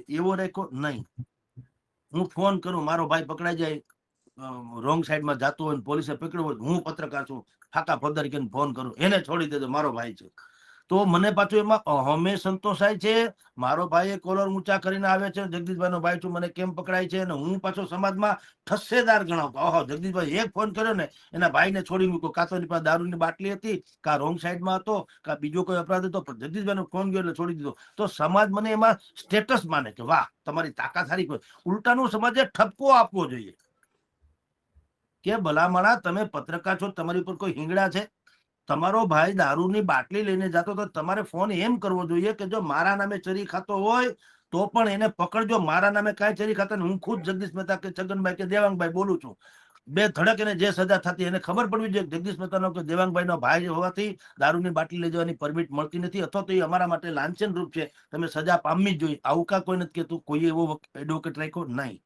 એવો રાખ્યો નહીં. હું ફોન કરું, મારો ભાઈ પકડાઈ જાય રોંગ સાઈડમાં જતો હોય, પોલીસે પકડ્યો હોય, હું પત્રકાર છું, ફાકા ફોદર કરીને ફોન કરું, એને છોડી દેજો, મારો ભાઈ છે. તો મને પાછું એમાં હમે સંતોષાય છે. મારો ભાઈ કોલર ઊંચા કરીને આવે છે, જગદીશભાઈ નો ભાઈ છું, મને કેમ પકડાય છે, અને હું પાછો સમાજમાં ઠસ્સેદાર ગણાવતો. ઓહો, જગદીશભાઈ એક ફોન કર્યો ને એના ભાઈને છોડી મૂક્યો, કાં તો એની પાસે દારૂની બાટલી હતી, કાં રોંગ સાઈડમાં હતો, કાં બીજો કોઈ અપરાધ હતો, પણ જગદીશભાઈ નો ફોન ગયો એટલે છોડી દીધો. તો સમાજ મને એમાં સ્ટેટસ માને કે વાહ, તમારી તાકાત સારી. કોઈ ઉલટાનું સમાજે ઠપકો આપવો જોઈએ કે ભલામણા તમે પત્રકાર છો, તમારી ઉપર કોઈ હિંગડા છે, તમારો ભાઈ દારૂની બાટલી લઈને જતો તો તમારે ફોન એમ કરવો જોઈએ કે જો મારા નામે ચરી ખાતો હોય તો પણ એને પકડજો, મારા નામે કાંઈ ચરી ખાતા. હું ખુદ જગદીશ મહેતા કે છગનભાઈ કે દેવાંગભાઈ બોલું છું, બે ધડક એને જે સજા થતી એને ખબર પડવી જોઈએ. જગદીશ મહેતાનો કે દેવાંગભાઈ નો ભાઈ હોવાથી દારૂની બાટલી લઈ જવાની પરમિટ મળતી નથી, અથવા તો એ અમારા માટે લાંછન રૂપ છે, તમે સજા પામવી જ જોઈએ. આવું કા કોઈ નથી કેતું, કોઈ એવો એડવોકેટ રાખ્યો નહીં.